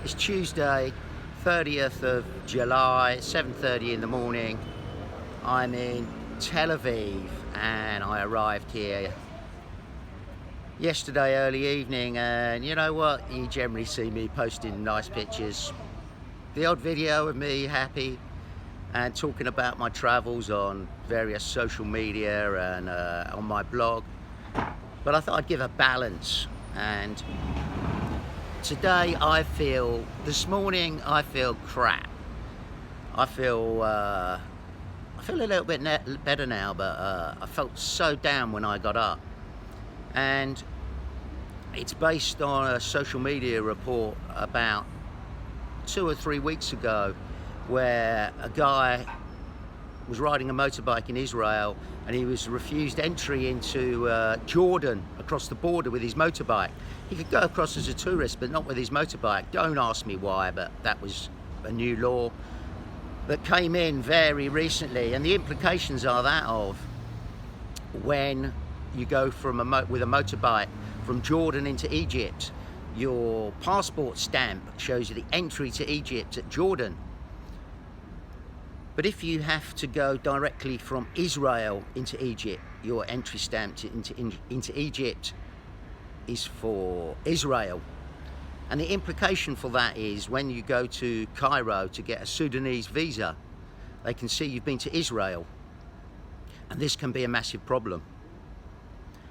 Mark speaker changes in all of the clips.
Speaker 1: It's Tuesday, 30th of July, 7:30 in the morning. I'm in Tel Aviv and I arrived here yesterday early evening, and you know what? You generally see me posting nice pictures. The odd video of me happy and talking about my travels on various social media and on my blog. But I thought I'd give a balance, and today this morning I feel crap. I feel a little bit better now, but I felt so down when I got up. And it's based on a social media report about 2 or 3 weeks ago, where a guy was riding a motorbike in Israel and he was refused entry into Jordan across the border with his motorbike. He could go across as a tourist, but not with his motorbike. Don't ask me why, but that was a new law that came in very recently, and the implications are that of when you go with a motorbike from Jordan into Egypt, your passport stamp shows you the entry to Egypt at Jordan. But if you have to go directly from Israel into Egypt, your entry stamp into Egypt is for Israel. And the implication for that is when you go to Cairo to get a Sudanese visa, they can see you've been to Israel. And this can be a massive problem.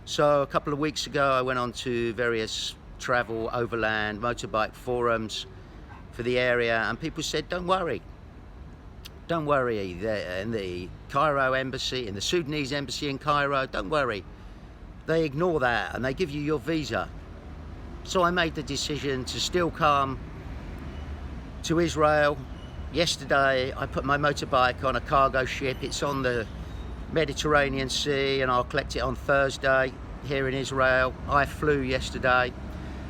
Speaker 1: So a couple of weeks ago, I went on to various travel, overland, motorbike forums for the area, and people said, don't worry, in the Cairo embassy, in the Sudanese embassy in Cairo, don't worry. They ignore that and they give you your visa. So I made the decision to still come to Israel. Yesterday, I put my motorbike on a cargo ship. It's on the Mediterranean Sea, and I'll collect it on Thursday here in Israel. I flew yesterday.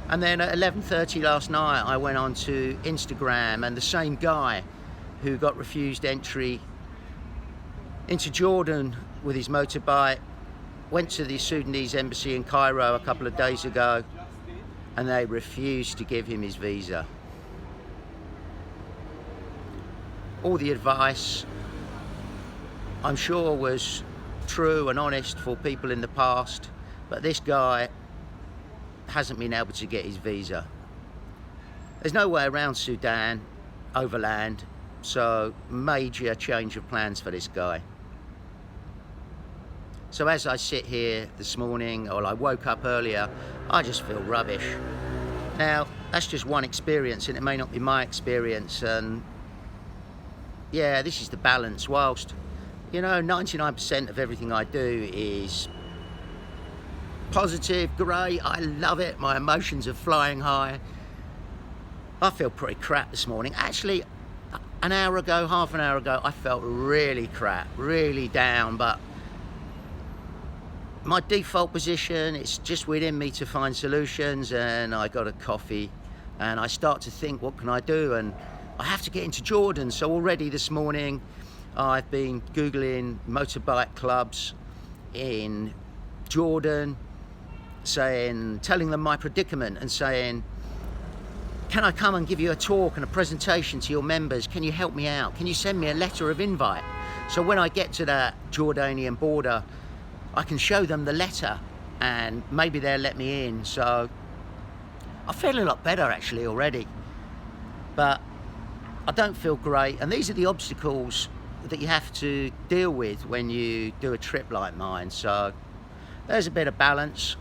Speaker 1: And then at 11:30 last night, I went on to Instagram, and the same guy who got refused entry into Jordan with his motorbike went to the Sudanese embassy in Cairo a couple of days ago, and they refused to give him his visa. All the advice, I'm sure, was true and honest for people in the past, but this guy hasn't been able to get his visa. There's no way around Sudan overland, so major change of plans for this guy. So as I sit here this morning, or I woke up earlier, I just feel rubbish. Now, that's just one experience, and it may not be my experience, and yeah, this is the balance. Whilst, 99% of everything I do is positive, great, I love it, my emotions are flying high, I feel pretty crap this morning. Actually, half an hour ago, I felt really crap, really down, but my default position, it's just within me to find solutions, and I got a coffee and I start to think, what can I do? And I have to get into Jordan. So already this morning, I've been Googling motorbike clubs in Jordan, telling them my predicament and saying, can I come and give you a talk and a presentation to your members? Can you help me out? Can you send me a letter of invite? So when I get to that Jordanian border, I can show them the letter and maybe they'll let me in. So I feel a lot better actually already, but I don't feel great. And these are the obstacles that you have to deal with when you do a trip like mine. So there's a bit of balance.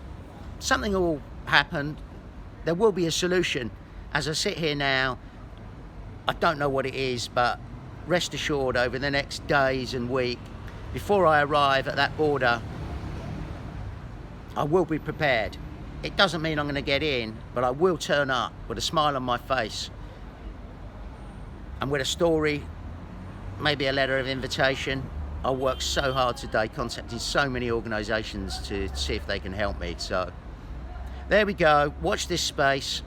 Speaker 1: Something will happen. There will be a solution. As I sit here now, I don't know what it is, but rest assured over the next days and week, before I arrive at that border, I will be prepared. It doesn't mean I'm going to get in, but I will turn up with a smile on my face and with a story, maybe a letter of invitation. I worked so hard today, contacting so many organisations to see if they can help me. So there we go. Watch this space.